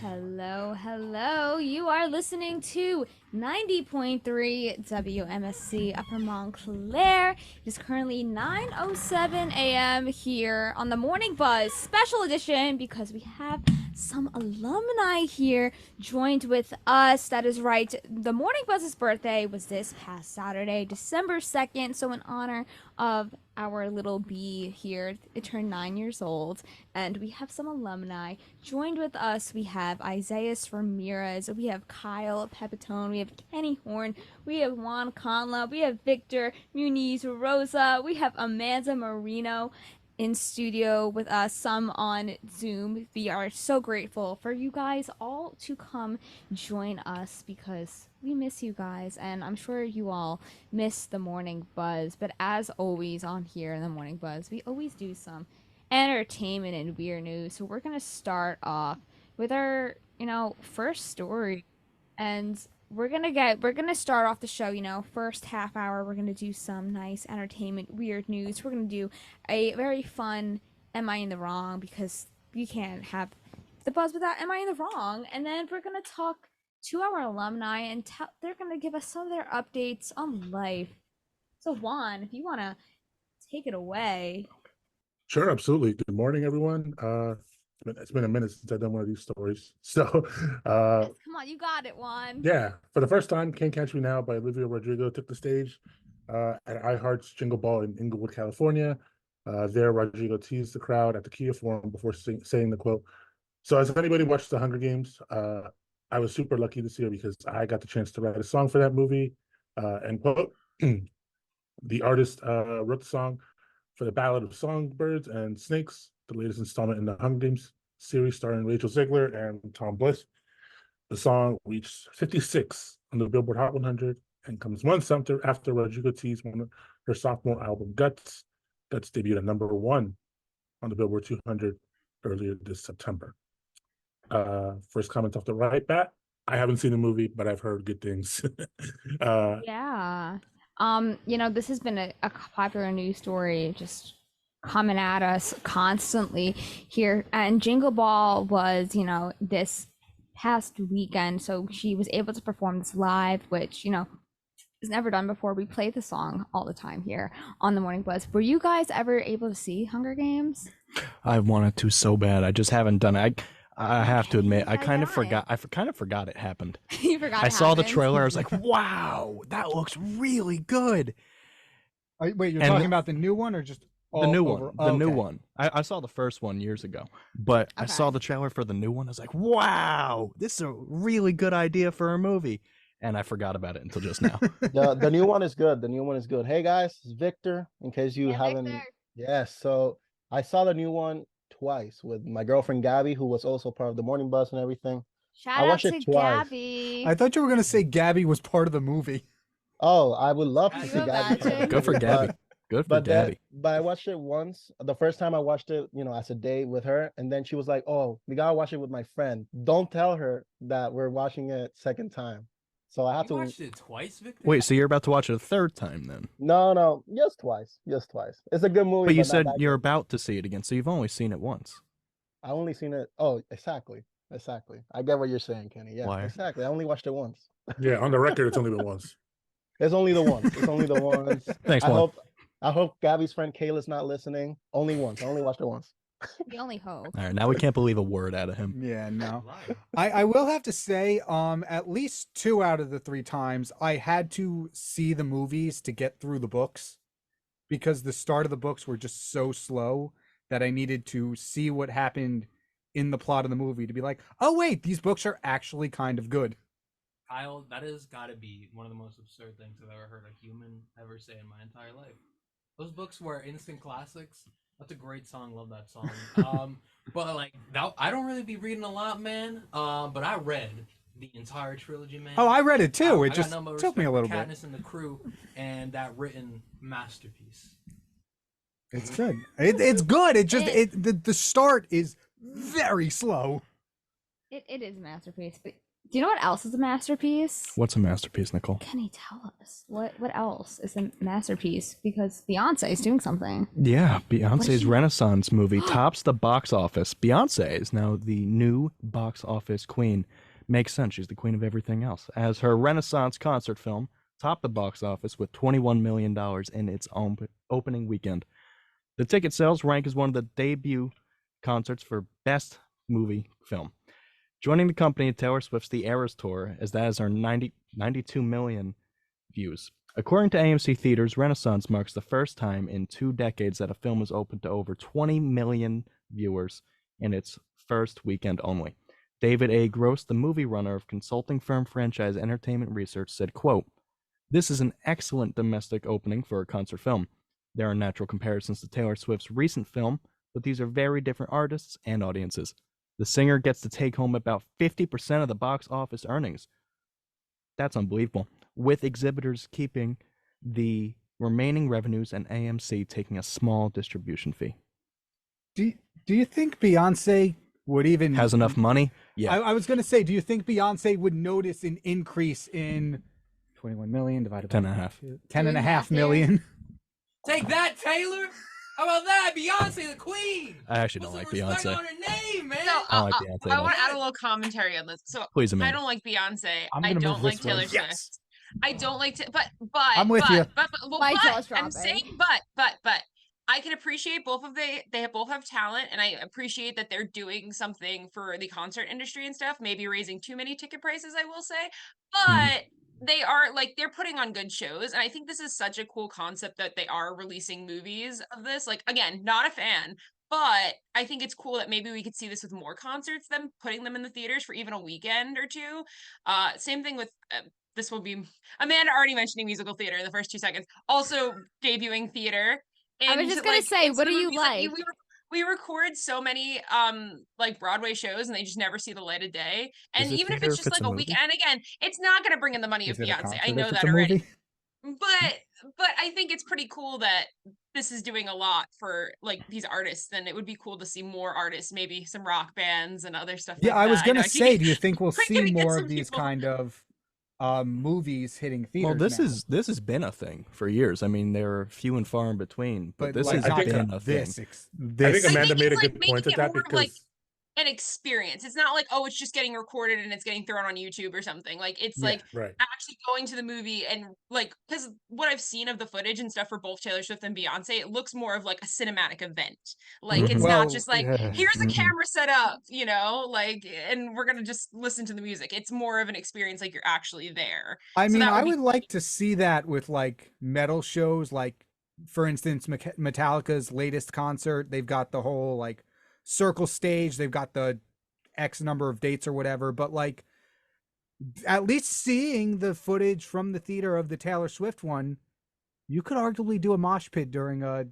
Hello, hello. You are listening to 90.3 WMSC Upper Montclair. It is currently 9:07 a.m. here on the Morning Buzz special edition because we have some alumni here joined with us. That is right. The Morning Buzz's birthday was this past Saturday, December 2nd. So in honor of our little bee here, it turned 9 years old, and we have some alumni joined with us. We have Isaiah Ramirez, we have Kyle Pepitone, we have Kenny Horn, we have Juan Conla, we have Victor Muniz Rosa, we have Amanda Marino in studio with us, some on Zoom. We are so grateful for you guys all to come join us because we miss you guys, and I'm sure you all miss the Morning Buzz. But as always on here in the Morning Buzz, we always do some entertainment and weird news. So we're gonna start off with our, first story, and we're gonna start off the show, first half hour. We're gonna do some nice entertainment, weird news. We're gonna do a very fun Am I in the Wrong, because you can't have the buzz without Am I in the Wrong. And then we're gonna talk to our alumni and they're gonna give us some of their updates on life. So Juan, if you wanna take it away. Sure, absolutely. Good morning, everyone. It's been a minute since I've done one of these stories. So, Come on, you got it, Juan. yeah, for the first time, Can't Catch Me Now by Olivia Rodrigo took the stage at iHeart's Jingle Ball in Inglewood, California. There, Rodrigo teased the crowd at the Kia Forum before saying the quote. So, has anybody watched The Hunger Games? I was super lucky this year because I got the chance to write a song for that movie. And quote, the artist wrote the song for the Ballad of Songbirds and Snakes, the latest installment in the Hunger Games series starring Rachel Zegler and Tom Bliss. The song reached 56 on the Billboard Hot 100 and comes months after Rodrigo teased her sophomore album, Guts. Guts debuted at number one on the Billboard 200 earlier this September. First comment off the right bat. I haven't seen the movie, but I've heard good things. Yeah. This has been a popular news story just coming at us constantly here. And Jingle Ball was, this past weekend. So she was able to perform this live, which, is never done before. We play the song all the time here on the Morning Buzz. Were you guys ever able to see Hunger Games? I wanted to so bad. I just haven't done it. I have to admit, I kind of forgot. I kind of forgot it happened. You forgot. I saw the trailer. I was like, "Wow, that looks really good." Wait, you're talking about the new one or just the new one? The new one. I saw the first one years ago, but I saw the trailer for the new one. I was like, "Wow, this is a really good idea for a movie," and I forgot about it until just now. The new one is good. The new one is good. Hey guys, it's Victor. In case you haven't, Victor. Yes. So I saw the new one twice with my girlfriend Gabby, who was also part of the Morning Buzz and everything. Shout out to Gabby. I thought you were gonna say Gabby was part of the movie. Oh, I would love to see Gabby. Good for Gabby. Good for Gabby. But I watched it once. The first time I watched it, as a date with her, and then she was like, "Oh, we gotta watch it with my friend. Don't tell her that we're watching it second time." So I have to watch it twice, Victor. Wait, so you're about to watch it a third time then? No, just twice. It's a good movie. But you said you're about to see it again, so you've only seen it once. I only seen it. Oh, exactly. I get what you're saying, Kenny. Yeah, Why? exactly. I only watched it once. Yeah, on the record, it's only been once. It's only the once. Thanks, Juan. I hope Gabby's friend Kayla's not listening. Only once. I only watched it once. We only hope. All right, now we can't believe a word out of him. Yeah, no. I will have to say, at least 2 out of the 3 times I had to see the movies to get through the books, because the start of the books were just so slow that I needed to see what happened in the plot of the movie to be like, oh wait, these books are actually kind of good. Kyle, that has got to be one of the most absurd things I've ever heard a human ever say in my entire life. Those books were instant classics. That's a great song. Love that song. But like, I don't really be reading a lot, man. But I read the entire trilogy, man. Oh, I read it too. It just took me a little bit. Katniss and the Crew and that written masterpiece. It's good. It's good. The start is very slow. It is a masterpiece, but Do you know what else is a masterpiece? What's a masterpiece, Nicole? Can you tell us? What else is a masterpiece? Because Beyonce is doing something. Yeah, Beyonce's Renaissance movie tops the box office. Beyonce is now the new box office queen. Makes sense. She's the queen of everything else. As her Renaissance concert film topped the box office with $21 million in its own opening weekend. The ticket sales rank as one of the debut concerts for Best Movie Film. Joining the company, Taylor Swift's The Eras Tour, as that is our 92 million views. According to AMC Theaters, Renaissance marks the first time in 2 decades that a film was opened to over 20 million viewers in its first weekend only. David A. Gross, the movie runner of consulting firm Franchise Entertainment Research, said, quote, "This is an excellent domestic opening for a concert film. There are natural comparisons to Taylor Swift's recent film, but these are very different artists and audiences. The singer gets to take home about 50% of the box office earnings. That's unbelievable, with exhibitors keeping the remaining revenues and AMC taking a small distribution fee." Do you think Beyonce would even Has enough money? Yeah. I was going to say, do you think Beyonce would notice an increase in 21 million divided by 10.5. 10.5 million? Take that, Taylor. How about that, Beyonce, the queen? I actually don't Put like some respect Beyonce. on her name, man. So I don't like Beyonce. I want to add a little commentary on this. So Please, I Amanda. don't like Beyonce. I'm I gonna don't move like this way. Taylor Yes. Swift. I don't like but I'm with you. well, My jaw's I'm dropping. saying but I can appreciate both of they both have talent, and I appreciate that they're doing something for the concert industry and stuff, maybe raising too many ticket prices, I will say. But they are like they're putting on good shows, and I think this is such a cool concept that they are releasing movies of this. Like, again, not a fan, but I think it's cool that maybe we could see this with more concerts, them putting them in the theaters for even a weekend or two. Same thing with this will be Amanda already mentioning musical theater in the first 2 seconds. Also debuting theater. I was And, just gonna say, it's what the do you movies, like? We record so many like Broadway shows, and they just never see the light of day. And Is it even if theater it's if just it's like a a movie? weekend, again, it's not going to bring in the money Is of it a Beyonce. concert I if know it's that a already. movie? But I think it's pretty cool that this is doing a lot for like these artists, and it would be cool to see more artists, maybe some rock bands and other stuff. Yeah, like I was that. going know, to say, do you think we'll we're see gonna get more some of these people- kind of movies hitting theaters Well, this now? has been a thing for years. I mean, they're few and far in between, but this like, has not been a thing. this. I think This Amanda think made a it's, good like, point making at that it more, because like, an experience. It's not like, oh, it's just getting recorded and it's getting thrown on YouTube or something. Like, it's Yeah, like right. actually going to the movie, and like, because what I've seen of the footage and stuff for both Taylor Swift and Beyonce, it looks more of like a cinematic event. Like, it's Well, not just like, yeah. here's a camera set up, you know, like, and we're gonna just listen to the music. It's more of an experience, like you're actually there. I So mean, that I be would like to see that with like metal shows, like for instance, Metallica's latest concert. They've got the whole like circle stage. They've got the X number of dates or whatever, but like at least seeing the footage from the theater of the Taylor Swift one, you could arguably do a mosh pit during a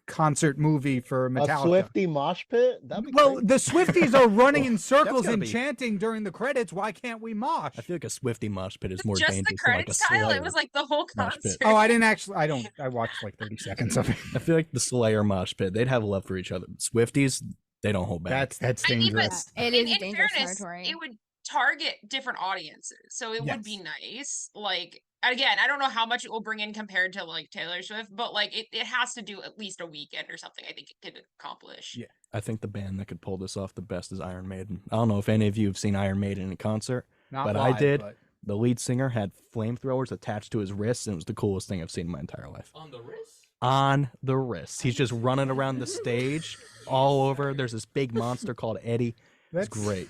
concert movie for A Metallica. Swifty mosh pit? That'd be Well, crazy. the Swifties are running in circles gotta and be- chanting during the credits. Why can't we mosh? I feel like a Swifty mosh pit is more just dangerous the than like a credits style. Slayer. It was like the whole mosh pit. concert. Oh, I didn't actually. I watched like 30 seconds of it. I feel like the Slayer mosh pit, they'd have love for each other. Swifties, they don't hold back. That's I mean, but dangerous. It in is dangerous fairness, territory. it would target different audiences, so it would be Yes. nice. Like, again, I don't know how much it will bring in compared to like Taylor Swift, but like it has to do at least a weekend or something. I think it could accomplish. Yeah. I think the band that could pull this off the best is Iron Maiden. I don't know if any of you have seen Iron Maiden in concert. Not but I live, did. but- The lead singer had flamethrowers attached to his wrists, and it was the coolest thing I've seen in my entire life. On the wrist? On the wrists. He's just running around the stage all over. There's this big monster called Eddie. It's That's- great.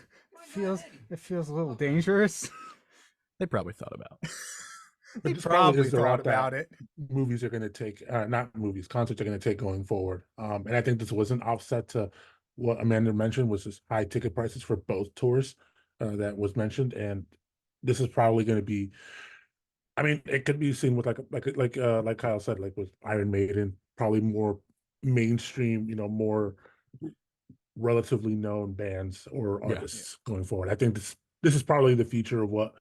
It feels a little dangerous. They probably thought about it. They the problem probably is the thought route that about it. movies are going to take, not movies, concerts are going to take going forward. And I think this was an offset to what Amanda mentioned, was just high ticket prices for both tours that was mentioned. And this is probably going to be, I mean, it could be seen with like Kyle said, like with Iron Maiden, probably more mainstream, more relatively known bands or Yeah. artists going forward. I think this is probably the future of what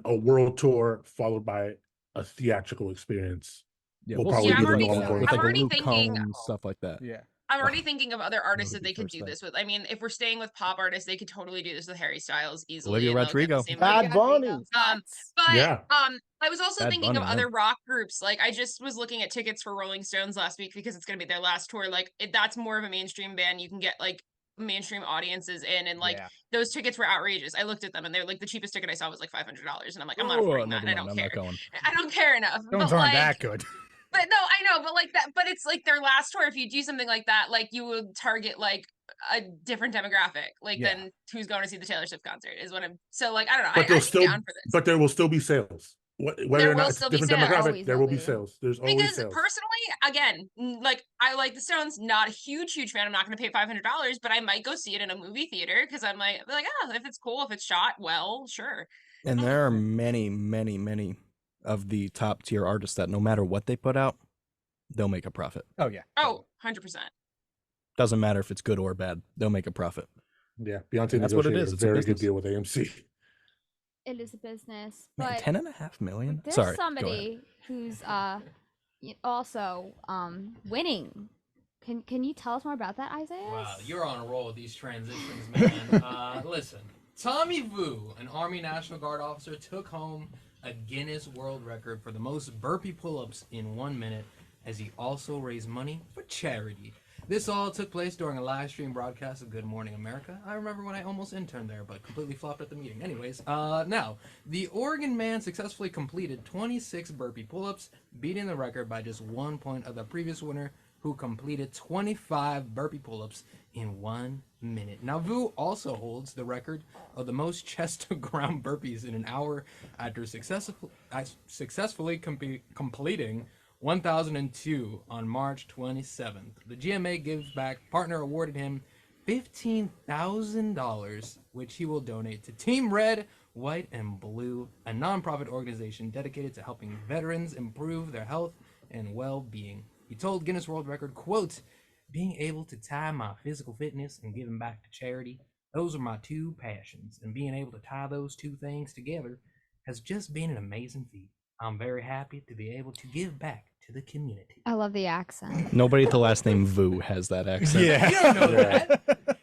a world tour followed by a theatrical experience Yeah, will we'll probably see I'm be the already- norm with going like I'm a already Luke thinking- Combs, stuff like that. Yeah. I'm already thinking of other artists would that be they could first do thing. this with. I mean, if we're staying with pop artists, they could totally do this with Harry Styles easily. Olivia and they'll get the Rodrigo. same Bad vibe. Bunny. But Yeah. I was also Bad thinking of Bunny, yeah. other rock groups. Like I just was looking at tickets for Rolling Stones last week because it's gonna be their last tour. Like that's more of a mainstream band. You can get like mainstream audiences in, and like Yeah. those tickets were outrageous. I looked at them and they're like the cheapest ticket I saw was like $500, and I'm like, I'm not Oh, affording never that. And I mind, don't I'm care. not going. I don't care enough. Stones but aren't like, that good. but no, I know, but like that, but it's like their last tour. If you do something like that, like you would target like a different demographic, like Yeah. than who's going to see the Taylor Swift concert is what I'm. So like I don't know. But I'd they'll be still, down for this. but there will still be sales. Whether There or not will it's still a be different sales. demographic, Always there will will be be. sales. There's always Because sales. personally, again, like I like the Stones, not a huge fan. I'm not going to pay $500, but I might go see it in a movie theater because I'm like, oh, if it's cool, if it's shot well, sure. And there are many of the top tier artists that no matter what they put out, they'll make a profit. Oh yeah. Oh, 100%. Doesn't matter if it's good or bad, they'll make a profit. Yeah, Beyonce And that's what it negotiated is. a It's a very good business. deal with AMC. It is a business, Man, but 10.5 million. there's Sorry, go ahead. somebody who's also winning. Can you tell us more about that, Isaiah? Wow, you're on a roll with these transitions, man. Listen, Tommy Vu, an Army National Guard officer, took home a Guinness World Record for the most burpee pull-ups in 1 minute, as he also raised money for charity. This all took place during a live stream broadcast of Good Morning America. I remember when I almost interned there, but completely flopped at the meeting. Anyways, now, the Oregon man successfully completed 26 burpee pull-ups, beating the record by just 1 point of the previous winner, who completed 25 burpee pull-ups in 1 minute. Now, Vu also holds the record of the most chest-to-ground burpees in an hour after successfully completing 1,002 on March 27th. The GMA Gives Back partner awarded him $15,000, which he will donate to Team Red, White, and Blue, a nonprofit organization dedicated to helping veterans improve their health and well-being. He told Guinness World Record, quote, "Being able to tie my physical fitness and giving back to charity, those are my two passions, and being able to tie those two things together has just been an amazing feat. I'm very happy to be able to give back to the community." I love the accent. Nobody with the last name Vu has that accent. Yeah. You don't know that.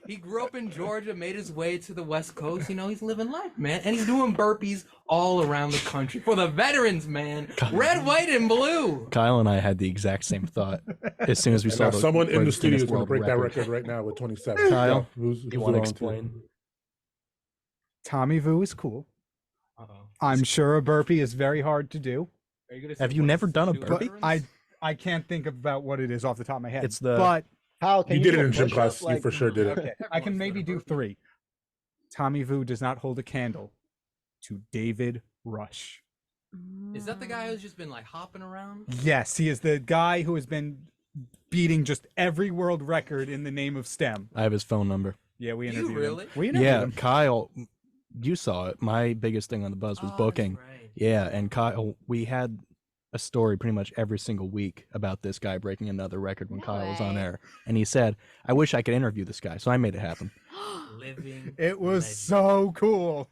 He grew up in Georgia, made his way to the West Coast. You know, he's living life, man. And he's doing burpees all around the country for the veterans, man. Red, white, and blue. Kyle and I had the exact same thought as soon as we And saw now the someone in the Guinness studio is going to World break that record right now with 27. Kyle, Yeah, who's You want to volunteer? explain? Tommy Vu is cool. Uh-oh. I'm sure a burpee is very hard to do, Are you gonna Have say you what never it's done a to burpee? but veterans? I can't think about what it is off the top of my head. It's the- but How can You you did do it a in gym push-up, class. You like- for sure did it. okay, I can Everyone's maybe done a do burpee. 3. Tommy Vu does not hold a candle to David Rush. Is that the guy who's just been like hopping around? Yes, he is the guy who has been beating just every world record in the name of STEM. I have his phone number. Yeah, we Do you interviewed really? him. We interviewed Yeah, him. Kyle, you saw it. My biggest thing on the buzz was Oh, that's booking. right. Yeah, and Kyle, we had a story pretty much every single week about this guy breaking another record when No Kyle was on way. air. And he said, "I wish I could interview this guy." So I made it happen. Living. It was legend. so cool.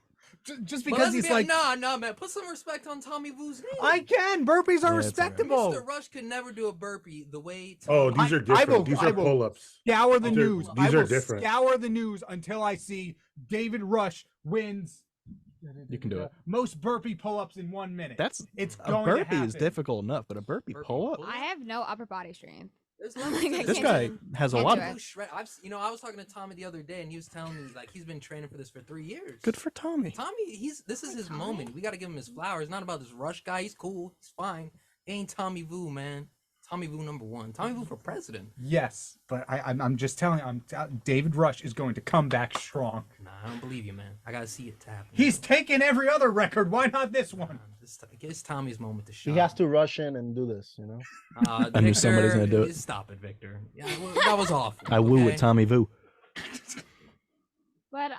Just But because let's he's be- like, no, man. Put some respect on Tommy Vu's name. I can. Burpees are Yeah, it's all right. respectable. Mr. Rush could never do a burpee the way. Oh, Tommy- these are I different. will- These I are will- pull-ups. Scour the These are- news. these I are will different. scour the news until I see David Rush wins. You can do it. Most burpee pull-ups in 1 minute. It's A going to burpee is happen. difficult enough, but a burpee Burpee pull-up? pull- I have no upper body strength. There's Like, levels to I this This can't guy do has a Can't lot do of... it. I was talking to Tommy the other day, and he was telling me like he's been training for this for 3 years. Good for Tommy. Tommy. This is his Tommy? moment. We got to give him his flowers. It's not about this Rush guy. He's cool. He's fine. He ain't Tommy Vu, man. Tommy Vu #1. Tommy Vu for president. Yes, but I'm just telling you, David Rush is going to come back strong. Nah, I don't believe you, man. I gotta see it happen. He's taken every other record. Why not this one? It's Tommy's moment to shine. He has to rush in and do this, you know. I knew somebody's gonna do it. Stop it, Victor. Yeah, well, that was awful. I woo okay? at Tommy Vu. But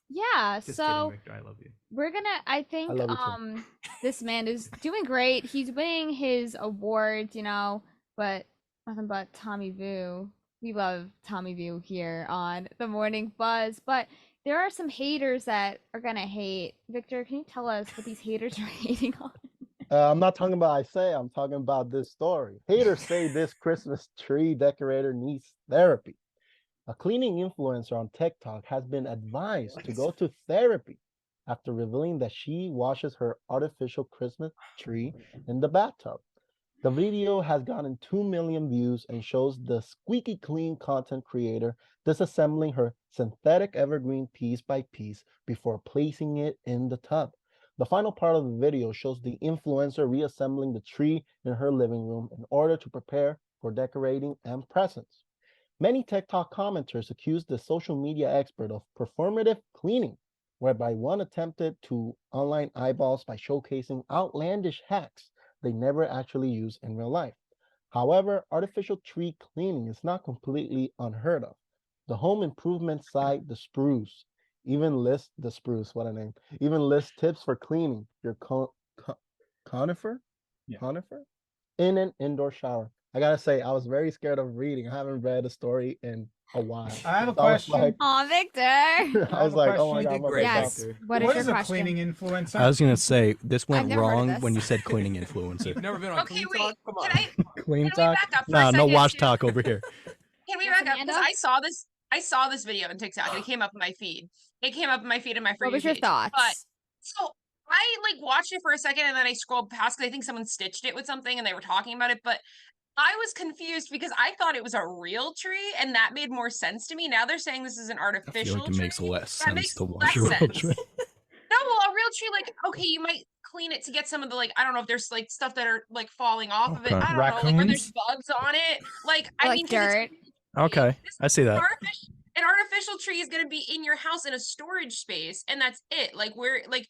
yeah. Just so kidding, Victor. I love you. we're gonna. I think love you too. this man is doing great. He's winning his awards, but nothing but Tommy Vu. We love Tommy Vu here on the Morning Buzz, but there are some haters that are gonna hate. Victor, can you tell us what these haters are hating on? I'm not talking about Isaiah. I'm talking about this story. Haters say this Christmas tree decorator needs therapy. A cleaning influencer on TikTok has been advised to go to therapy after revealing that she washes her artificial Christmas tree in the bathtub. The video has gotten 2 million views and shows the squeaky clean content creator disassembling her synthetic evergreen piece by piece before placing it in the tub. The final part of the video shows the influencer reassembling the tree in her living room in order to prepare for decorating and presents. Many TikTok commenters accused the social media expert of performative cleaning, whereby one attempted to online eyeballs by showcasing outlandish hacks they never actually use in real life. However, artificial tree cleaning is not completely unheard of. The home improvement site, The Spruce, even lists tips for cleaning your conifer in an indoor shower. I gotta say, I was very scared of reading. I haven't read a story in a while. I have a So I was question. like- Aw, Victor. I was like, oh my question. god, You I'm did great, Yes. Victor. What What is is your a question? cleaning influencer? I was gonna say this went never heard of wrong this. when you said cleaning influencer. You've never been on Okay, Clean wait. Talk? Come on. Can Clean we talk? back up for a No, no second, wash too? talk over here. Can we Yes, back up? Because Amanda? I saw this video on TikTok and it came up in my feed. It came up in my feed in my For What You was your page. But thoughts? so I like watched it for a second and then I scrolled past because I think someone stitched it with something and they were talking about it. But I was confused because I thought it was a real tree and that made more sense to me. Now they're saying this is an I artificial feel like it tree. makes less That sense makes to less wash your own sense. tree. No, well, a real tree, like, okay, you might clean it to get some of the, like, I don't know if there's, like, stuff that are, like, falling off of it. Okay. I don't know, like, where there's Raccoons? bugs on it. Like, Or I like mean, 'cause it's a dirt. real tree. Okay, This I see an that. artificial tree is going to be in your house in a storage space, and that's it. Like, where, like,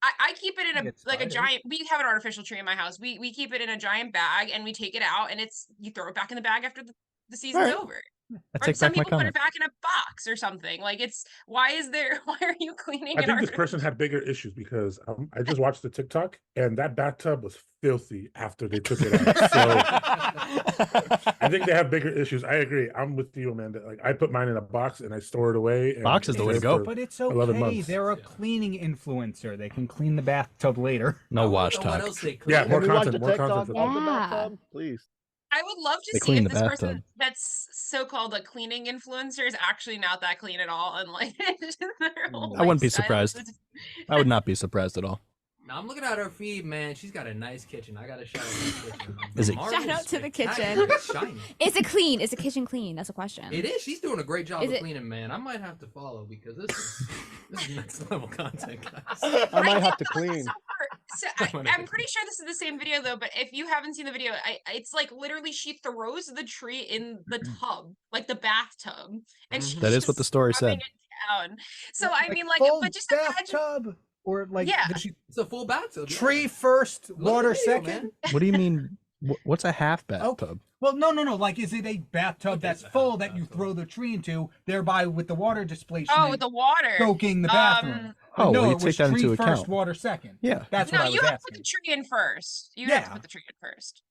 I keep it in Get a spiders. giant. We have an artificial tree in my house. We keep it in a giant bag and we take it out and you throw it back in the bag after the season's Alright. over. I Or take some back my people put it comment. back in a box or something. Like why are you cleaning I an think this artificial? person had bigger issues because I just watched the TikTok and that bathtub was filthy after they took it out. So I think they have bigger issues. I agree. I'm with you, Amanda. Like I put mine in a box and I store it away. And Box is the way to it's go. for But it's 11 okay. months. They're a Yeah. cleaning influencer. They can clean the bathtub later. No I wash don't know what talk. else they clean. Yeah, more Can we watch content, the more TikTok content. of the Yeah. bathtub, please? I would love to They see clean if the this person bathtub. that's so-called a cleaning influencer is actually not that clean at all, and like their whole I wouldn't be lifestyle is surprised. just- I would not be surprised at all. Now I'm looking at her feed, man. She's got a nice kitchen. I gotta shout out to the kitchen. Is it- Marvel's Shout out to the spectacular. kitchen. It's shiny. Is it clean? Is the kitchen clean? That's a question. It is. She's doing a great job Is of it- cleaning, man. I might have to follow because this is next level content, guys. I might have to feel like clean. I'm pretty sure this is the same video though, but if you haven't seen the video, it's like literally she throws the tree in the tub, like the bathtub, and she's That is what the just story rubbing said. it down. So I mean, like, full but just imagine. bathtub, or like Yeah. does she It's a full bathtub. yeah. tree first, Look at water the video, second? man. What do you mean? What's a half bathtub? Well, no. Like, is it a bathtub What that's is a full half that you bathtub? throw the tree into, thereby with the water displacement Oh, with the water. soaking the bathroom? But Oh, no, well, you it take was that tree into first, account. water second. Yeah. That's No, what I you was have to put asking. the tree in first. You have to Yeah. put the tree in first.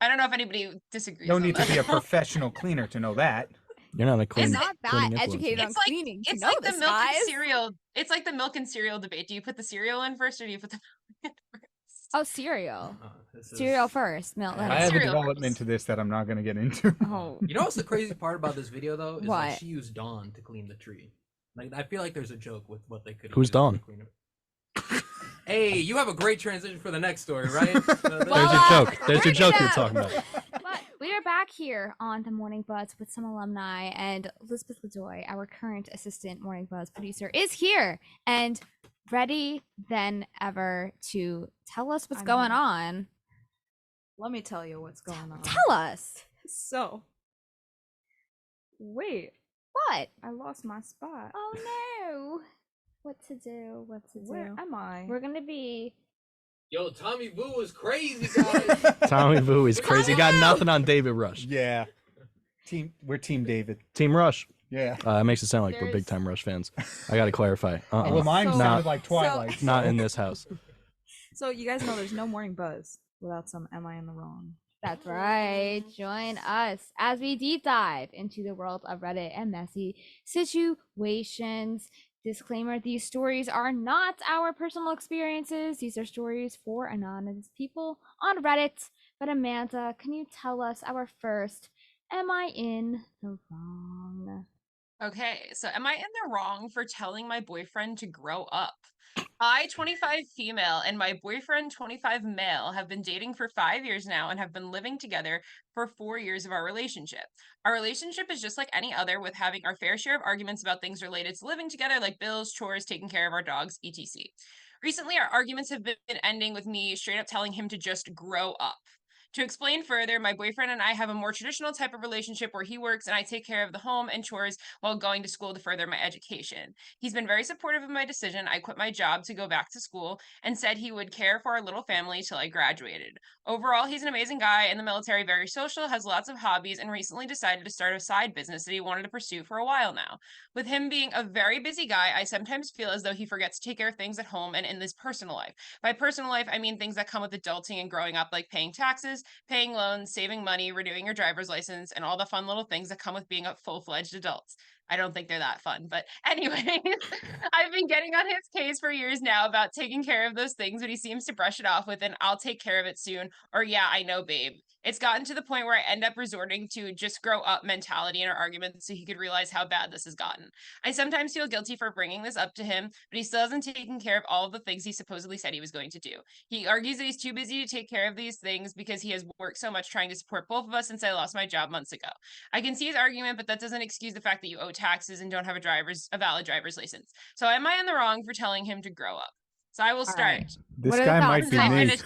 I don't know if anybody disagrees. No on need to that. be a professional cleaner to know that. You're not a clean. I'm not that cleaning educated influencer. on It's like- cleaning to It's know like this, the milk guys. and cereal. It's like the milk and cereal debate. Do you put the cereal in first or do you put the milk in first? Oh, cereal. This is- Cereal first. Milk. I I have a Cereal development first. to this that I'm not going to get into. Oh. You know what's the crazy part about this video though? Is like What? she used Dawn to clean the tree. Like I feel like there's a joke with what they could. Who's use to Dawn? clean it. Hey, you have a great transition for the next story, right? There's Well, your joke. There's your bring joke it you're up. talking about. But we are back here on the Morning Buzz with some alumni, and Elizabeth Ledoy, our current assistant Morning Buzz producer, is here and ready than ever to tell us what's going on. Let me tell you what's going on. Tell us So, wait, what? I lost my spot. Oh no! What to do? What to do? Where am I? We're gonna be. Yo, Tommy Boo was crazy, guys. Tommy Boo is crazy. Got nothing on David Rush. Yeah. We're Team David. Team Rush. Yeah. It makes it sound like we're There's- big time Rush fans. I gotta clarify. Well, mine So- sounded like Twilight. Not so- in this house. So, you guys know there's no morning buzz without some Am I in the Wrong? That's right. Join us as we deep dive into the world of Reddit and messy situations. Disclaimer, these stories are not our personal experiences. These are stories for anonymous people on Reddit. But Amanda, can you tell us our first, am I in the wrong? Okay, so am I in the wrong for telling my boyfriend to grow up? I, 25 female, and my boyfriend, 25 male, have been dating for 5 years now and have been living together for 4 years of our relationship. Our relationship is just like any other, with having our fair share of arguments about things related to living together, like bills, chores, taking care of our dogs, etc. Recently, our arguments have been ending with me straight up telling him to just grow up. To explain further, my boyfriend and I have a more traditional type of relationship where he works and I take care of the home and chores while going to school to further my education. He's been very supportive of my decision. I quit my job to go back to school and said he would care for our little family till I graduated. Overall, he's an amazing guy in the military, very social, has lots of hobbies, and recently decided to start a side business that he wanted to pursue for a while now. With him being a very busy guy, I sometimes feel as though he forgets to take care of things at home and in this personal life. By personal life, I mean things that come with adulting and growing up, like paying taxes, paying loans, saving money, renewing your driver's license, and all the fun little things that come with being a full-fledged adult. I don't think they're that fun, but anyways, I've been getting on his case for years now about taking care of those things, but he seems to brush it off with an "I'll take care of it soon," or "Yeah, I know, babe." It's gotten to the point where I end up resorting to just grow up mentality in our arguments so he could realize how bad this has gotten. I sometimes feel guilty for bringing this up to him, but he still hasn't taken care of all of the things he supposedly said he was going to do. He argues that he's too busy to take care of these things because he has worked so much trying to support both of us since I lost my job months ago. I can see his argument, but that doesn't excuse the fact that you owe taxes and don't have a valid driver's license. So am I in the wrong for telling him to grow up? So I will start. right. This What are the guy might thoughts? be I me. finished-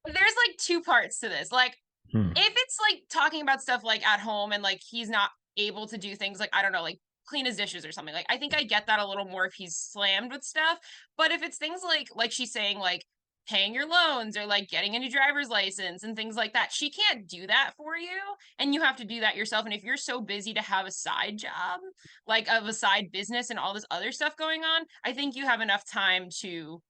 there's like two parts to this. Like, if it's like talking about stuff like at home and like he's not able to do things like, I don't know, like clean his dishes or something, like I think I get that a little more if he's slammed with stuff. But if it's things like she's saying, like paying your loans or like getting a new driver's license and things like that, she can't do that for you, and you have to do that yourself. And if you're so busy to have a side job, like of a side business and all this other stuff going on, I think you have enough time to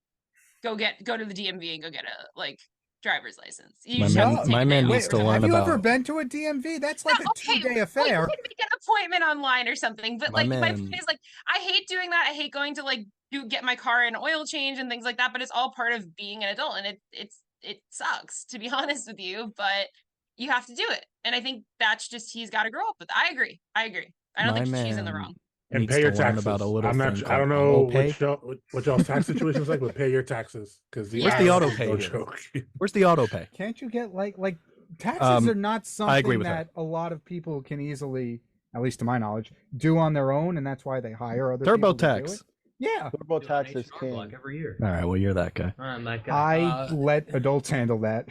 go to the DMV and go get a like driver's license. You My just have man- to take my a man day needs off to or learn Have something. you ever about- been to a DMV? That's like a Okay, 2-day well, affair. you can make an appointment online or something. But My like my man- point is, like, I hate doing that. I hate going to like get my car an oil change and things like that. But it's all part of being an adult, and it sucks, to be honest with you. But you have to do it, and I think that's just he's got to grow up with. I agree. I don't My think she's in the man wrong. And needs pay your to learn taxes. about a little I'm not. thing I don't called know auto pay. what y'all's tax situation is like, but pay your taxes because Where's the IRS auto is pay no here? joke. Where's the auto pay? Can't you get like taxes are not I agree something with her. that a lot of people can easily, at least to my knowledge, do on their own, and that's why they hire other people to do TurboTax. it. Yeah, TurboTax is H&R Block king. every year. All right, well you're that guy. I'm that guy. I let adults handle that.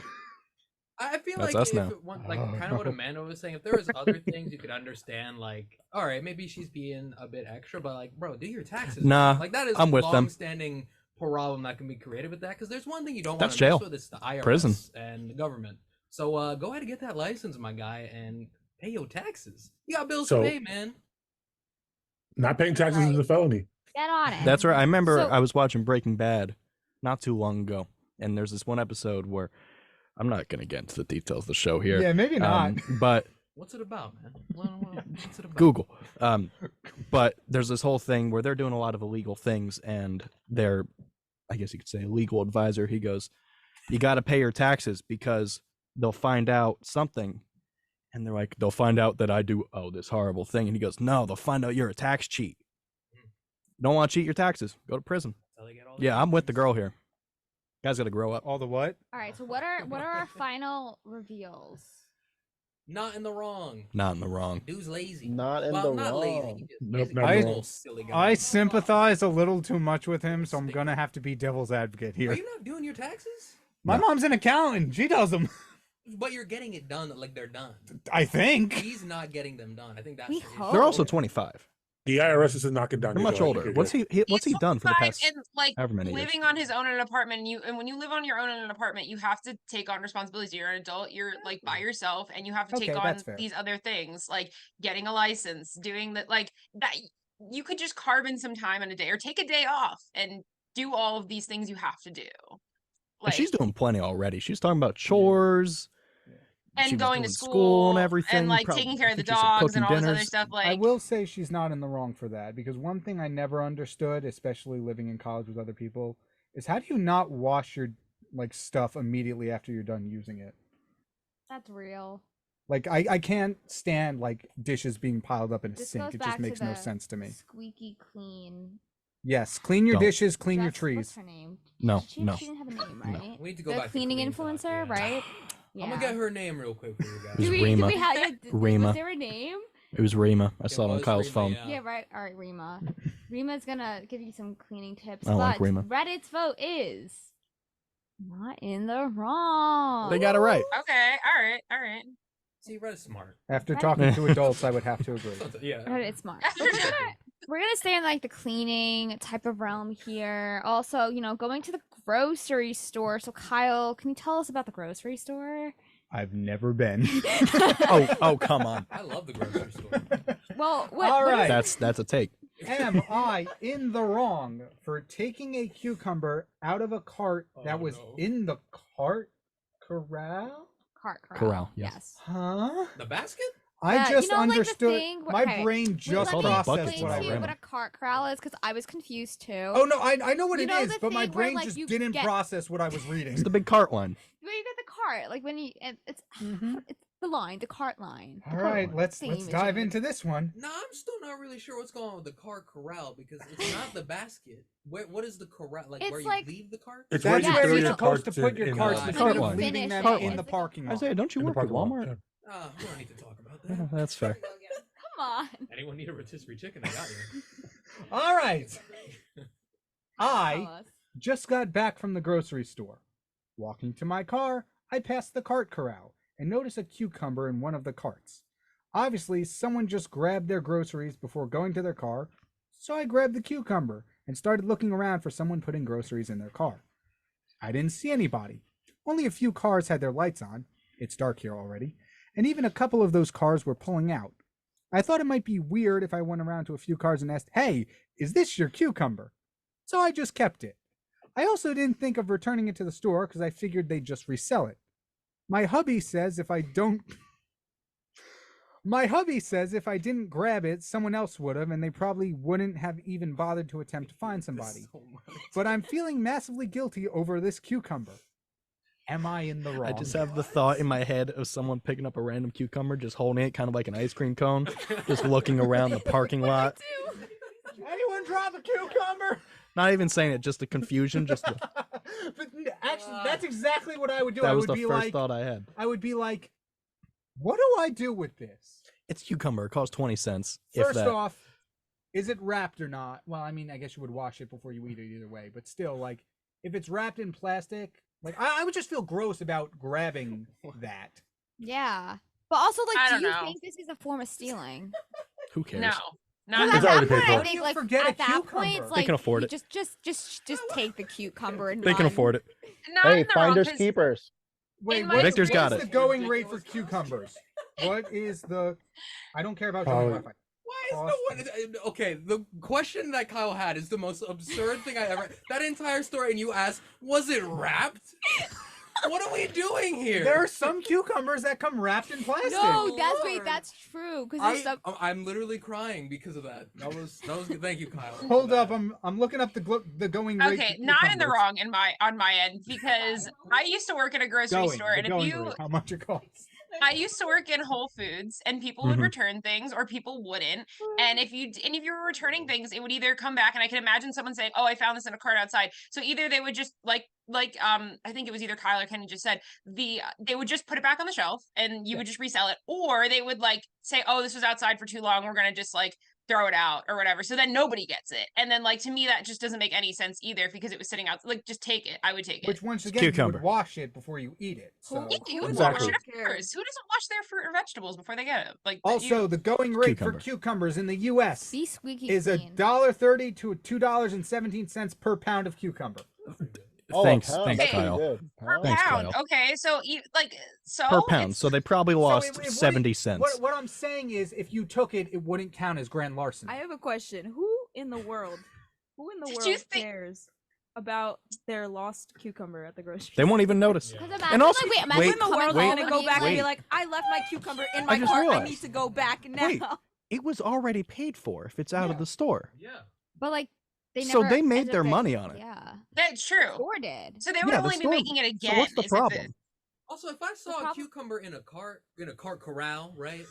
I feel That's like us if now. it want, like kind of what Amanda was saying, if there was other things you could understand, like, all right, maybe she's being a bit extra, but like, bro, do your taxes. Nah, like that is I'm with them. long-standing problem that can be created with that, because there's one thing you don't want That's to jail. mess with, it's the IRS Prison. and the government. So go ahead and get that license, my guy, and pay your taxes. You got bills So- to pay, man. Not paying taxes is a felony. Get on it. That's right. I remember So- I was watching Breaking Bad not too long ago, and there's this one episode where I'm not going to get into the details of the show here. Yeah, maybe not. But What's it about, man? What's it about? Google. But there's this whole thing where they're doing a lot of illegal things, and their, I guess you could say, a legal advisor, he goes, "You got to pay your taxes because they'll find out something." And they're like, "They'll find out that I do this horrible thing." And he goes, "No, they'll find out you're a tax cheat. Don't want to cheat your taxes? Go to prison." That's how they get all Yeah, the I'm with the licenses. girl here. Guys got to grow up. All the what? All right. So what are our final reveals? Not in the wrong. Not in the wrong. Dude's lazy. Not in well, the not wrong. lazy. He just Nope, basically not a in the little wrong. silly guy. I sympathize a little too much with him, so I'm gonna have to be devil's advocate Are here. you not doing your taxes? My No. mom's an accountant. She does them. But you're getting it done like they're done. I think. He's not getting them done. I think that's We the issue. hope. They're also 25. The IRS is knocking down. They're your much door. older. What's he what's he He's done for the 25 past and like however many years? living on his own in an apartment, and when you live on your own in an apartment, you have to take on responsibilities. You're an adult, you're like by yourself, and you have to take Okay, on that's fair. these other things like getting a license, doing that, like that. You could just carve in some time in a day or take a day off and do all of these things you have to do. And she's doing plenty already. She's talking about chores, and she was going doing to school and everything, like probably- taking care I of the think she was, like, dogs and all cooking this other dinners. stuff. Like, I will say she's not in the wrong for that, because one thing I never understood, especially living in college with other people, is how do you not wash your like stuff immediately after you're done using it? That's real. Like I can't stand like dishes being piled up in a This sink. goes It back just to makes no the sense to me. Squeaky clean. Yes, clean your Don't. dishes, clean your What's trees. her name? No, she, no. She didn't have a name, No. right? We need to go The back cleaning to clean influencer, talk, yeah. right? I'm gonna get her name real quick for you guys. It was Do Rima. we have? Yeah, Rima. Was there a name? It was Rima. I It saw it on was Kyle's Rima, phone. yeah. Yeah, right. All right, Rima. Rima's gonna give you some cleaning tips. I like but Rima. Reddit's vote is not in the wrong. They got it right. okay, all right. See, Reddit's smart. After Right. talking to adults, I would have to agree. Yeah. Reddit's smart. But we're gonna stay in like the cleaning type of realm here. Also, going to the grocery store. So Kyle, can you tell us about the grocery store? I've never been. Oh, come on. I love the grocery store. Well, All right. That's a take. Am I in the wrong for taking a cucumber out of a cart that Oh, was no. in the cart corral? Cart Corral, yes. Huh? The basket? I just like the understood. thing where- My okay, brain wait, just let me buckets processed in what I explain to you Alabama. what read. a cart corral is, because I was confused too. Oh no, I know what You it know is, the but my thing where, brain like, just you didn't get- process what I was It's reading. the big cart line. Where you get the cart, like when it's Mhm. it's the line, the cart line. the All cart right, line. let's Same dive issue. into this one. No, I'm still not really sure what's going on with the car corral because it's not the basket. What is the corral? Like where It's you like- leave the cart? It's That's where you Yeah, where throw you're your supposed to carts put your in, carts in instead of cart leaving line. them Cart in line. the parking lot. Isaiah, don't you in the work at parking lot. Walmart? Yeah. We don't need to talk about Yeah, that. that's fair. Come on. Anyone need a rotisserie chicken? I got you. All right. Tell I us. just got back from the grocery store. Walking to my car, I passed the cart corral and noticed a cucumber in one of the carts. Obviously, someone just grabbed their groceries before going to their car, so I grabbed the cucumber and started looking around for someone putting groceries in their car. I didn't see anybody. Only a few cars had their lights on. It's dark here already. And even a couple of those cars were pulling out. I thought it might be weird if I went around to a few cars and asked, "Hey, is this your cucumber?" So I just kept it. I also didn't think of returning it to the store because I figured they'd just resell it. My hubby says if I didn't grab it, someone else would have, and they probably wouldn't have even bothered to attempt to find somebody. So much. But I'm feeling massively guilty over this cucumber. Am I in the wrong? I just have the thought in my head of someone picking up a random cucumber, just holding it kind of like an ice cream cone, just looking around the parking lot. Anyone drop a cucumber? Not even saying it, just the confusion. Just But actually, that's exactly what I would do. that I was would the be first like, thought I had. I would be like, what do I do with this? It's cucumber. It costs 20 cents. If First that. off, is it wrapped or not? Well, I mean, I guess you would wash it before you eat it either way, but still, like, if it's wrapped in plastic, like, I would just feel gross about grabbing that. Yeah. But also, I like, don't do you know. think this is a form of stealing? Who cares? No, Because not It's at already that paid point, for. I How do think, you like, forget a at that point, cucumber? it's They like can afford you it. just take the cucumber and They can run. afford it. not Hey, in the wrong, finders 'cause keepers. Wait, In what my is- Victor's what got is it. the going rate for cucumbers? What is the? I don't care about going Probably- Wi-Fi. Why is no one? Okay, the question that Kyle had is the most absurd thing I ever. That entire story, and you asked, was it wrapped? What are we doing here? There are some cucumbers that come wrapped in plastic. No, that's Lord. that's true. Because I'm literally crying because of that. That was good. Thank you, Kyle. Hold up, I'm looking up the going rate. okay, for not in the cucumbers. wrong on my end because I used to work at a grocery Going, store, the and if going you rate, how much it costs? I used to work in Whole Foods, and people would Mhm. return things or people wouldn't. And if you were returning things, it would either come back, and I can imagine someone saying, "Oh, I found this in a cart outside." So either they would just like I think it was either Kyle or Kenny just said they would just put it back on the shelf, and you would just resell it, or they would like say, "Oh, this was outside for too long. We're gonna just like throw it out or whatever." So then nobody gets it, and then like to me that just doesn't make any sense either because it was sitting out. Like just take it. I would take it. Which once again, you cucumber. would wash it before you eat it. So Yeah, you would Exactly. wash it, of course. Who doesn't wash their fruit or vegetables before they get it? Like also the going rate Cucumber. for cucumbers in the U.S. be squeaky is clean. $1.30 to $2.17 per pound of cucumber. Oh, Thanks, a pound, thanks, that's pretty Kyle. good. per Pound. Thanks, pound. Kyle. Okay, so so Per pound. it's- So they probably So lost if- what 70 do you- cents. What I'm saying is, if you took it, it wouldn't count as grand larceny. I have a question. Who in the world Did you cares? about their lost cucumber at the grocery They won't even notice. Yeah. 'Cause And imagine, also- like, wait, wait, imagine When the coming world's wait, gonna go back and wait. be like, I left my cucumber in I my just cart. I realized. need to go back now. Wait. It was already paid for if it's out of Yeah. the store. Yeah. But like, they So never they made ended their up money on it. Yeah, That's true. store did. So they would Yeah, the only be store- making it again. So what's the as if problem? Also, if I saw a problem- cucumber in a cart corral, right?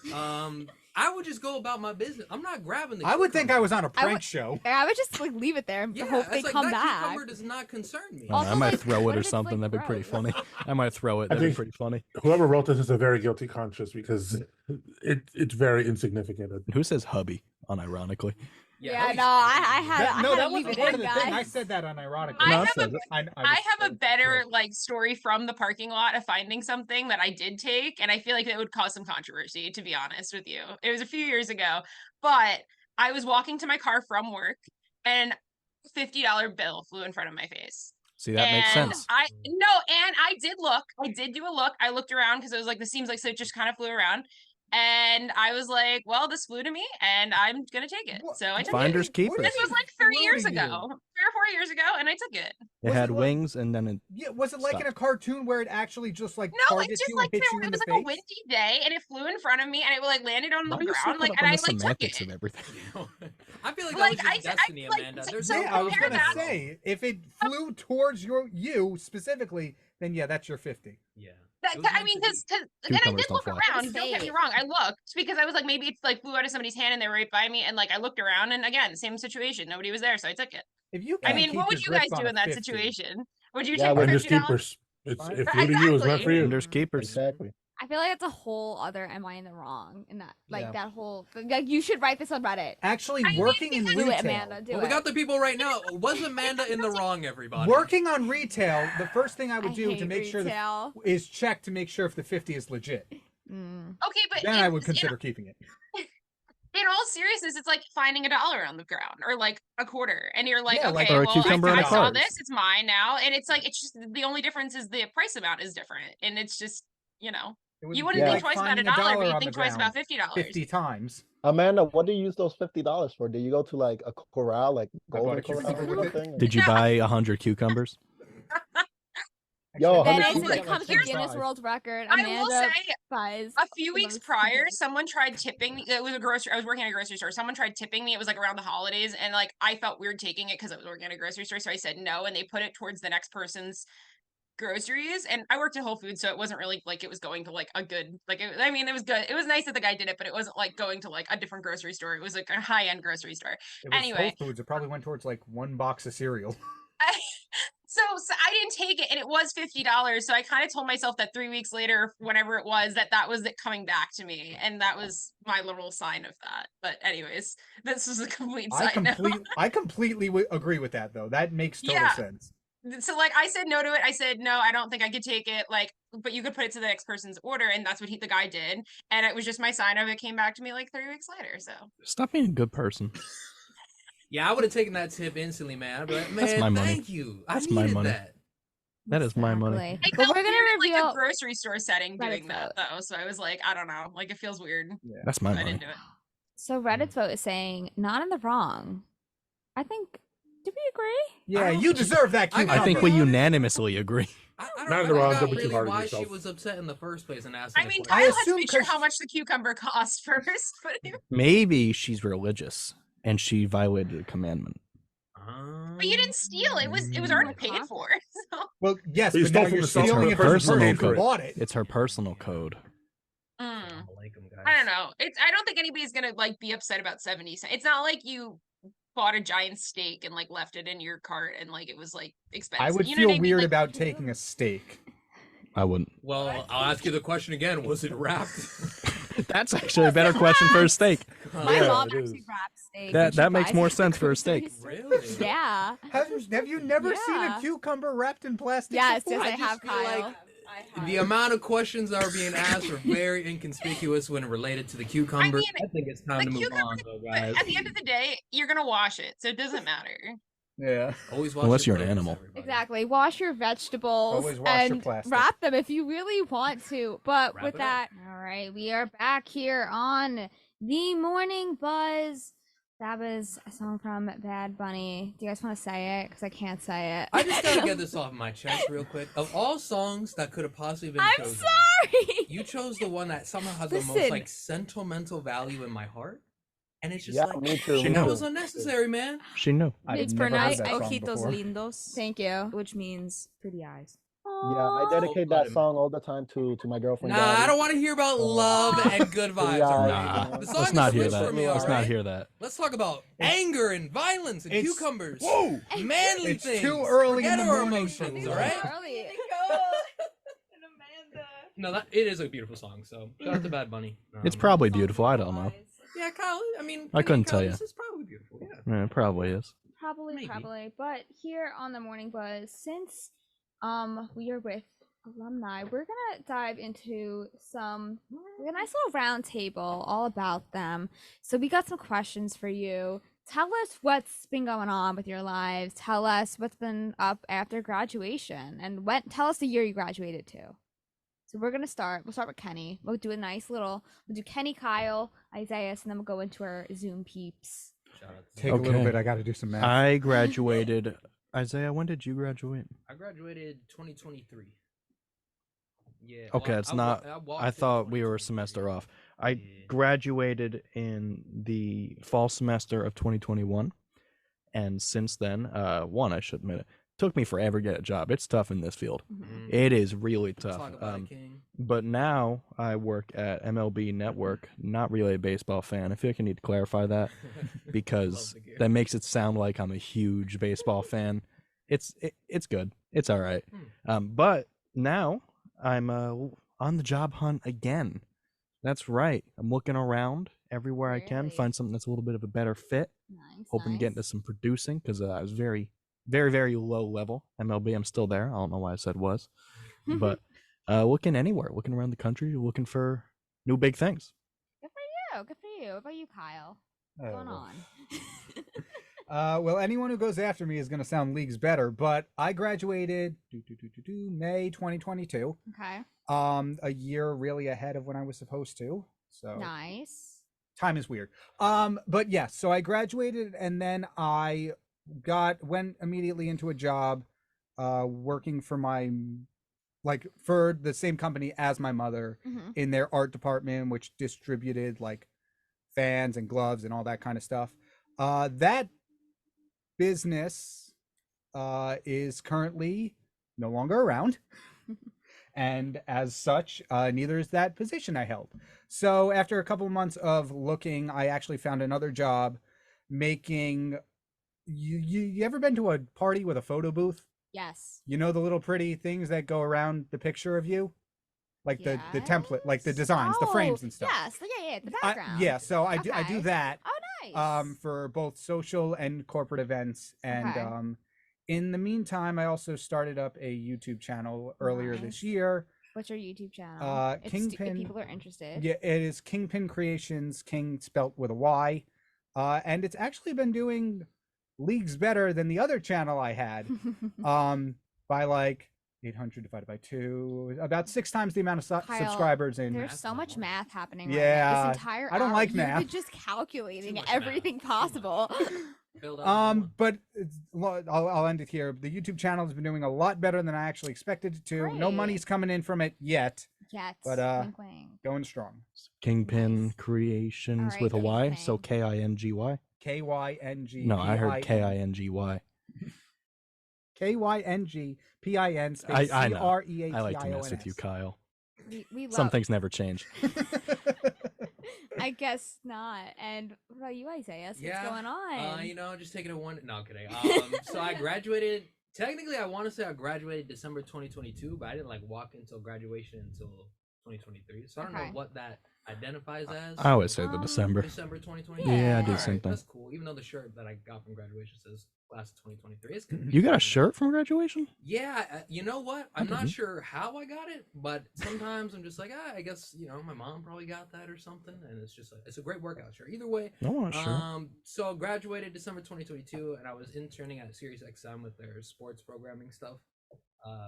I would just go about my business. I'm not grabbing the. I would think I cucumber. was on a I prank would- show. I would just like leave it there and Yeah, hope they it's like, come that back. cucumber does not concern me. I don't know, Also, I might like, throw what it or if it's, something. like, That'd be pretty gross? funny. I might throw it. That'd be think- pretty funny. Whoever wrote this is a very guilty conscience because it's very insignificant. Who says hubby? Unironically. Yeah, no, I had No, to that leave wasn't it part in, of the thing. I guys. said that unironically. I No, have says a- it. I have a better like story from the parking lot of finding something that I did take, and I feel like it would cause some controversy, to be honest with you. It was a few years ago, but I was walking to my car from work, and a $50 bill flew in front of my face. See, that makes And sense. I did look. I did do a look. I looked around because it was like this seems like so it just kind of flew around. And I was like, well, this flew to me and I'm gonna take it. What? So I took Finders it. keepers. This was like 3 years Flew to you? ago. 3 or 4 years ago, and I took it. It Was had it like- wings and then it. Yeah, was it like in a cartoon where it actually just like No, it's targets just you like and hits there, you it in was the like a face? windy day and it flew in front of me and it like landed on the Why are you so ground. caught Like up and on I the like took semantics it. of everything? I feel like Like, that was just I destiny, like, Amanda. so- There's so no Yeah, I was compare gonna that- say if it flew towards you specifically, then yeah, that's your 50. Yeah. That, It was I meant mean, to be. because and I Cucumbers did don't look fly. around. Don't get me Say it. wrong. I looked because I was like, maybe it's like flew out of somebody's hand and they were right by me, and like I looked around, and again, same situation. Nobody was there, so I took it. If you I can't mean, keep what your would you grip guys on do a in that 50, situation? Would you Yeah, take but the Finders $50? keepers. It's Fine. it flew to you, it was meant for you. Finders keepers. Exactly. I feel like that's a whole other am I in the wrong in that like Yeah. that whole like you should write this on Reddit. Actually, I mean, working in because- Do retail, it, Amanda. Do Well, it. we got the people right now. Was Amanda in the wrong, everybody? working on retail, the first thing I would do to hate make sure retail. is check to make sure if the 50 is legit. Mm. Okay, but Then in, I would consider keeping it. in all seriousness, it's like finding $1 on the ground or like a quarter, and you're like, Yeah, like- okay, Or a well, cucumber in I a saw cart. this, it's mine now, and it's like it's just the only difference is the price amount is different, and it's just It would you be wouldn't Yeah. think twice about finding $1, but $1 you on think the twice about ground $50. 50 times. Amanda, what do you use those $50 for? Did you go to like a corral, like I bought golden a corral cucumber or with it. something? Did you No. buy 100 cucumbers? Yo, Actually, Then 100 it's people it got comes to like Guinness 25. World Record. I will Amanda say, buys a few the weeks most prior, cucumbers. someone tried tipping me. It was a grocery. I was working at a grocery store. Someone tried tipping me. It was like around the holidays, and like I felt weird taking it because I was working at a grocery store. So I said no, and they put it towards the next person's groceries. And I worked at Whole Foods, so it wasn't really like it was going to like a good like. I mean, it was good. It was nice that the guy did it, but it wasn't like going to like a different grocery store. It was like a high end grocery store. It was Anyway. Whole Foods. It probably went towards like one box of cereal. So I didn't take it, and it was $50. So I kind of told myself that 3 weeks later, whenever it was, that was it coming back to me, and that was my little sign of that. But anyways, this was a complete side note. I completely agree with that though. That makes total Yeah. sense. So like I said no to it. I said no, I don't think I could take it. Like, but you could put it to the next person's order, and that's what the guy did. And it was just my sign of it. Came back to me like 3 weeks later. So Stop being a good person. Yeah, I would have taken that tip instantly, man. I'd be like, man, That's my money. thank you. That's I my needed money. that. That is my money. Exactly. I But felt we're gonna weird in, like reveal a grocery store setting Reddit's doing that though. So I was like, I don't know, like it feels weird. That's my So I money. didn't do it. So Reddit's vote is saying not in the wrong. I think. Do we agree? Yeah, don't you think- deserve that I cucumber. I think we honest. unanimously agree. I Not don't in the I wrong, forgot don't be too really hard on why she yourself. was upset in the first place and asking I the mean, question. Kyle has to assume be sure 'cause how much the cucumber costs first. But Maybe she's religious and she violated a commandment. But you didn't steal it. It was already paid Huh? for. So. Well, yes, But you but stole now from you're the store. stealing It's it her from the personal person who code. bought it. It's her personal code. Mm. guys. I don't know. I don't think anybody's gonna like be upset about 70 cents. It's not like you bought a giant steak and like left it in your cart and like it was like expensive. I would You know feel what I mean? weird Like, about taking a steak. I wouldn't. Well, I'll ask you the question again. Was it wrapped? That's actually a better question for a steak. My Yeah, mom it actually is. wraps steak. That- and she that makes buys more it from sense the for a grocery steak. store. Really? Yeah. Have you never seen Yeah. a cucumber wrapped in plastic? Yes, before? yes, I just have, feel Kyle. like the amount of questions that are being asked are very inconspicuous when related to the cucumber. mean, I think it's time the to move cucumber- on, though, but guys. at the end of the day, you're gonna wash it, so it doesn't matter. Yeah. Always watch Unless your you're an produce, animal. everybody. Exactly. Wash your vegetables Always wash your and plastic. wrap them if you really want to. But Wrap with it up. that, all right, we are back here on the Morning Buzz. That was a song from Bad Bunny. Do you guys want to say it? Because I can't say it. I just gotta get this off my chest real quick. Of all songs that could have possibly been I'm chosen, sorry. you chose the one that somehow has the most Listen. like sentimental value in my heart, and it's just Yeah, like me too. She me that knew. was too. unnecessary, man. She knew. I've It's never heard pronounced that song Ojitos before. Lindos, Thank you. which means pretty eyes. Yeah, I dedicate that Cold-blooded. song all the time to my girlfriend. Nah, I Daddy. don't want to hear about love and good vibes. Yeah, All yeah. right, Nah, the Let's song let's is not hear rich that. for me. Let's all not right? hear that. Let's talk about anger and violence and It's- cucumbers. Whoa! Manly It's things. too early in Forget the our morning emotions, for all that. right? Early. No, it is a beautiful song. So shout out to Bad Bunny. It's probably beautiful. I don't know. Yeah, Kyle. I mean, I couldn't Kyle, tell you. This is probably beautiful. Yeah. Yeah, it probably is. Probably, Maybe. probably. But here on the Morning Buzz, since we are with alumni, we're gonna dive into a nice little round table all about them. So we got some questions for you. Tell us what's been going on with your lives. Tell us what's been up after graduation, and tell us the year you graduated to. So we're gonna start. We'll start with Kenny. We'll do we'll do Kenny, Kyle, Isaiah, and then we'll go into our Zoom peeps. Shout out to Take a little Okay. bit. I got to do some math. I graduated. Isaiah, when did you graduate? I graduated 2023. Yeah. Okay, well, it's not. walked I in thought we were a 2023. semester off. I Yeah. graduated in the fall semester of 2021, and since then, I should admit it, took me forever to get a job. It's tough in this field. Mhm. It is really tough. Talk about it, King. But now I work at MLB Network. Not really a baseball fan. I feel like I need to clarify that because Love the gear. that makes it sound like I'm a huge baseball fan. It's good. It's all right. But now I'm on the job hunt again. That's right. I'm looking around everywhere I can, Really? find something that's a little bit of a better fit. Nice. Hoping to get into some producing because I was very, very, very low level. MLB, I'm still there. I don't know why I said was, but looking anywhere, looking around the country, looking for new big things. Good for you. Good for you. What about you, Kyle? What's going Oh. on? Well, anyone who goes after me is going to sound leagues better, but I graduated May 2022. Okay. A year really ahead of when I was supposed to. So Nice. time is weird. But yes, so I graduated and then I went immediately into a job working for for the same company as my mother Mm-hmm. in their art department, which distributed like fans and gloves and all that kind of stuff. That business is currently no longer around. And as such, neither is that position I held. So after a couple of months of looking, I actually found another job making. You ever been to a party with a photo booth? Yes. You know the little pretty things that go around the picture of you, like the template, like the Yes. designs, the frames and stuff. Yes. Yeah. The background. Yeah, so I do Okay. that. Oh, nice. For both social and corporate events. And Okay. in the meantime, I also started up a YouTube channel earlier Nice. this year. What's your YouTube channel? If Kingpin. people are interested. Yeah, it is Kingpin Creations, King spelt with a Y. And it's actually been doing leagues better than the other channel I had. By like 800 divided by 2, about 6 times the amount of Kyle, subscribers in. There's so much math happening Yeah, right now. This entire I don't hour, like you've math. been just calculating Too much everything math. Too possible. Filled out the one. But I'll end it here. The YouTube channel has been doing a lot better than I actually expected it to. No Great. money's coming in from it yet. Yet. But, wink, wink. Going strong. Kingpin Nice. Creations Alright, with a Y, Kingpin. so Kingy. KYNG. No, I heard Kingy. KYNGPIN space I know. CREATIONS. I like to mess with you, Kyle. We love. Some things never change. I guess not. And what about you, Isaiah? What's going on? Just taking it one. No, I'm kidding. So I graduated. Technically, I want to say I graduated December 2022, but I didn't walk until graduation until 2023. So I don't know Okay. what that identifies as. I always say the December. December 2023. Yeah, I do the Alright, same thing. That's cool. Even though the shirt that I got from graduation says class of 2023. It's good. You got a shirt from graduation? Yeah, you know what? I'm not didn't. sure how I got it, but sometimes I'm just like, I guess my mom probably got that or something, and it's just it's a great workout shirt. Either way, No, I'm not sure. so I graduated December 2022, and I was interning at Sirius XM with their sports programming stuff,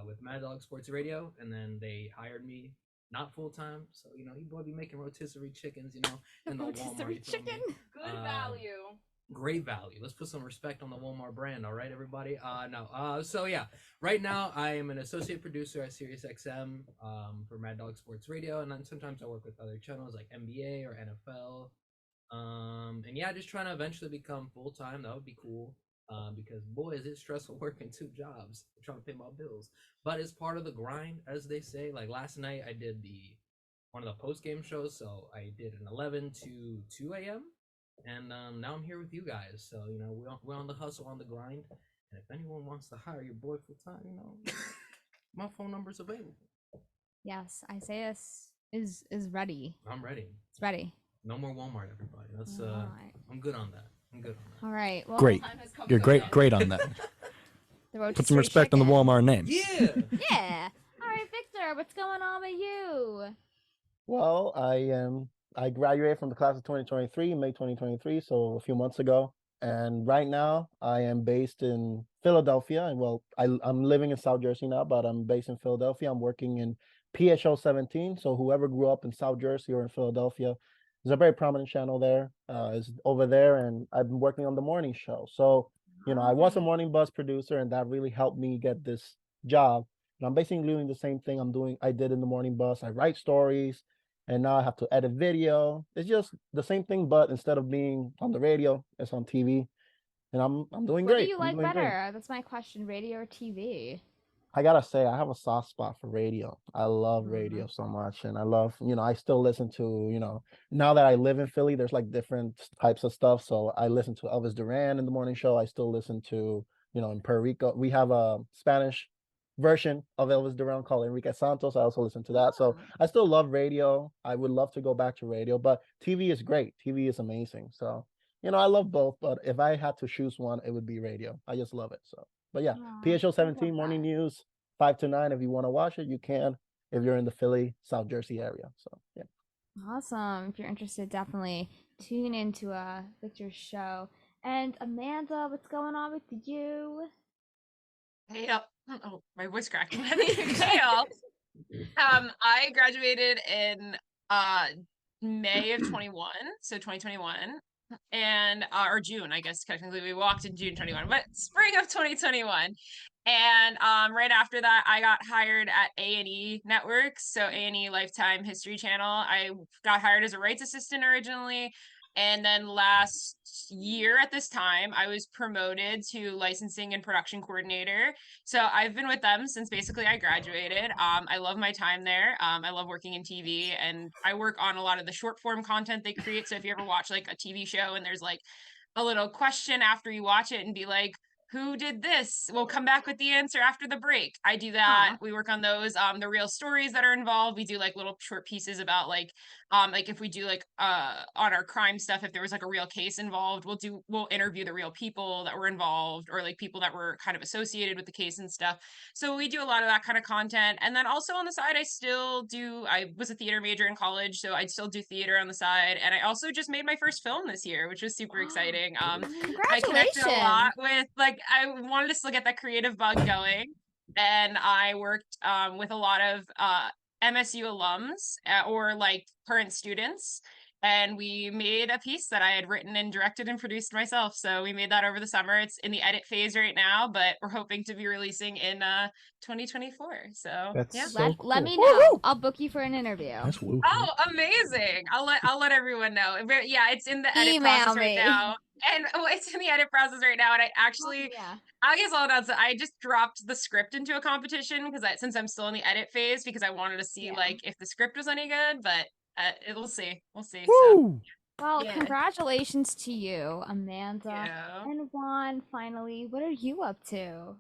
with Mad Dog Sports Radio, and then they hired me. Not full time, so you boy be making rotisserie chickens, in the Rotisserie Walmart. You feel me? chicken. Good Um, value. great value. Let's put some respect on the Walmart brand, all right, everybody? No. So yeah, right now I am an associate producer at SiriusXM for Mad Dog Sports Radio, and then sometimes I work with other channels like NBA or NFL. And yeah, just trying to eventually become full time. That would be cool. Because boy, is it stressful working two jobs, trying to pay my bills. But it's part of the grind, as they say. Like last night, I did one of the post game shows, so I did an 11 to 2 a.m. And now I'm here with you guys. So we're on the hustle, on the grind. And if anyone wants to hire your boy full time, my phone number's available. Yes, Isaiah is ready. I'm ready. It's ready. No more Walmart, everybody. That's All right. I'm good on that. All right. Well, Great. You're great on that. The road to Put some straight respect on the chicken. Walmart name. Yeah. Yeah. All right, Victor, what's going on with you? Well, I graduated from the class of 2023, May 2023, so a few months ago. And right now I am based in Philadelphia. And well, I'm living in South Jersey now, but I'm based in Philadelphia. I'm working in PHO 17. So whoever grew up in South Jersey or in Philadelphia, there's a very prominent channel there. Is over there, and I've been working on the morning show. So, I was a morning buzz producer, and that really helped me get this job. And I'm basically doing the same thing I did in the morning bus. I write stories, and now I have to edit video. It's just the same thing, but instead of being on the radio, it's on TV. And I'm doing What great. do you I'm like doing great. better? That's my question. Radio or TV? I gotta say, I have a soft spot for radio. I love radio so much, and I love, I still listen to, now that I live in Philly, there's like different types of stuff. So I listen to Elvis Duran in the morning show. I still listen to, in Puerto Rico, we have a Spanish version of Elvis Duran called Enrique Santos. I also listen to that. So I still love radio. I would love to go back to radio, but TV is great. TV is amazing. So, I love both, but if I had to choose one, it would be radio. I just love it. So. But yeah, PHO 17 morning news, 5 to 9. If you want to watch it, you can. If you're in the Philly, South Jersey area. So yeah. Awesome. If you're interested, definitely tune into Victor's show. And Amanda, what's going on with you? Hey, oh, my voice cracking. Hey, y'all. I graduated in May of 21, so 2021. And or June, I guess technically we walked in June 21, but spring of 2021. And right after that, I got hired at A&E Networks, so A&E Lifetime History Channel. I got hired as a rights assistant originally, and then last year at this time, I was promoted to licensing and production coordinator. So I've been with them since basically I graduated. I love my time there. I love working in TV, and I work on a lot of the short form content they create. So if you ever watch like a TV show and there's like a little question after you watch it and be like, who did this? We'll come back with the answer after the break. I do that. We work on those, the real stories that are involved. We do like little short pieces about like if we do like on our crime stuff, if there was like a real case involved, we'll interview the real people that were involved, or like people that were kind of associated with the case and stuff. So we do a lot of that kind of content. And then also on the side, I was a theater major in college, so I still do theater on the side. And I also just made my first film this year, which was super exciting. I connected a lot with I wanted to still get that creative bug going, and I worked with a lot of MSU alums or like current students, and we made a piece that I had written and directed and produced myself. So we made that over the summer. It's in the edit phase right now, but we're hoping to be releasing in 2024. So That's yeah. so Let cool. me know. I'll book you for an interview. That's woo. Oh, amazing! I'll let everyone know. But yeah, it's in the edit Email process me. right now, and it's in the edit process right now. And I actually, I guess I'll announce it. I just dropped the script into a competition because since I'm still in the edit phase, because I wanted to see like if the script was any good. But we'll see. We'll see. Woo! Well, Yeah. congratulations to you, Amanda. Yeah. And Juan, finally, what are you up to?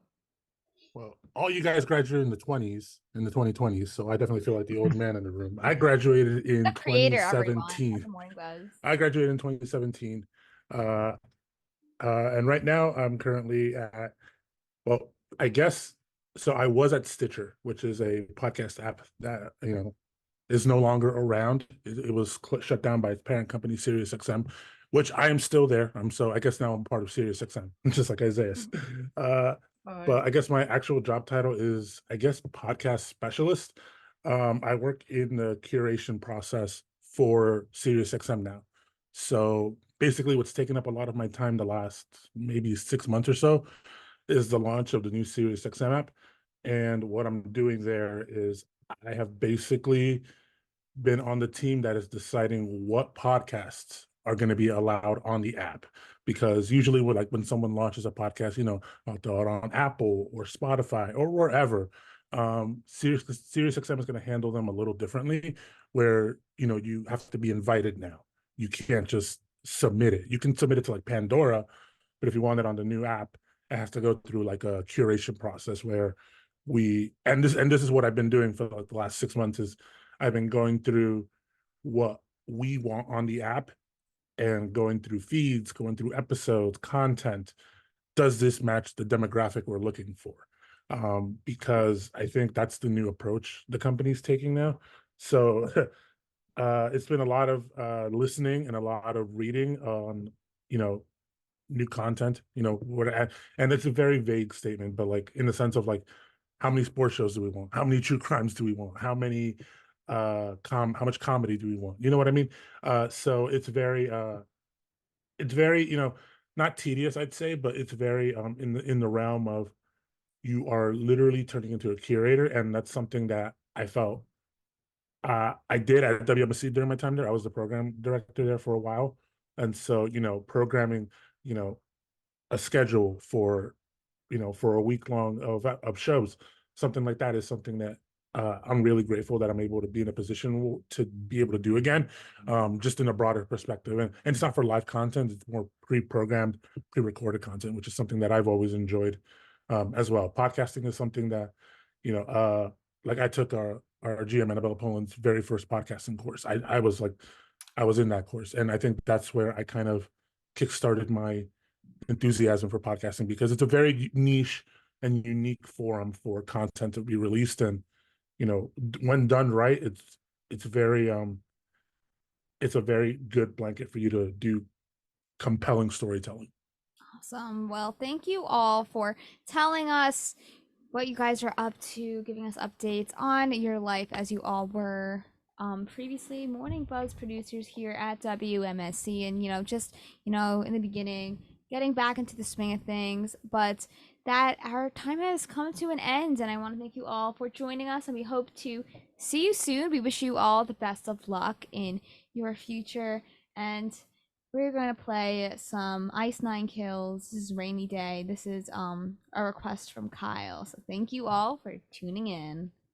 Well, all you guys graduated in the 2020s, so I definitely feel like the old man in the room. I graduated in The creator, everyone. 2017. The Morning Buzz. I graduated in 2017. And right now I'm currently at, well, I guess, so I was at Stitcher, which is a podcast app that, is no longer around. It was shut down by its parent company, SiriusXM, which I am still there. So I guess now I'm part of SiriusXM, just like Isaiah's. But I guess my actual job title is, I guess, podcast specialist. I work in the curation process for SiriusXM now. So basically what's taken up a lot of my time the last maybe 6 months or so is the launch of the new Sirius XM app. And what I'm doing there is I have basically been on the team that is deciding what podcasts are going to be allowed on the app. Because usually, when someone launches a podcast, I'll throw it on Apple or Spotify or wherever. Sirius XM is going to handle them a little differently, where you have to be invited now. You can't just submit it. You can submit it to like Pandora, but if you want it on the new app, it has to go through like a curation process where this is what I've been doing for like the last 6 months is I've been going through what we want on the app and going through feeds, going through episodes, content. Does this match the demographic we're looking for? Because I think that's the new approach the company's taking now. So it's been a lot of listening and a lot of reading on, new content, and it's a very vague statement, but like in the sense of like, how many sports shows do we want? How many true crimes do we want? How many how much comedy do we want? You know what I mean? So it's very, not tedious, I'd say, but it's very in the realm of you are literally turning into a curator, and that's something that I felt I did at WMSC during my time there. I was the program director there for a while, and so programming, you know, a schedule for a week long of shows, something like that is something that I'm really grateful that I'm able to be in a position to be able to do again, just in a broader perspective. And it's not for live content; it's more pre-programmed, pre-recorded content, which is something that I've always enjoyed as well. Podcasting is something that, like I took our GM Annabella Poland's very first podcasting course. I was in that course, and I think that's where I kind of kickstarted my enthusiasm for podcasting, because it's a very niche and unique forum for content to be released. And when done right, it's very it's a very good blanket for you to do compelling storytelling. Awesome. Well, thank you all for telling us what you guys are up to, giving us updates on your life as you all were previously Morning Buzz producers here at WMSC. And, just, in the beginning, getting back into the swing of things, but that our time has come to an end. And I want to thank you all for joining us, and we hope to see you soon. We wish you all the best of luck in your future. And we're going to play some Ice Nine Kills. This is Rainy Day. This is a request from Kyle. So thank you all for tuning in.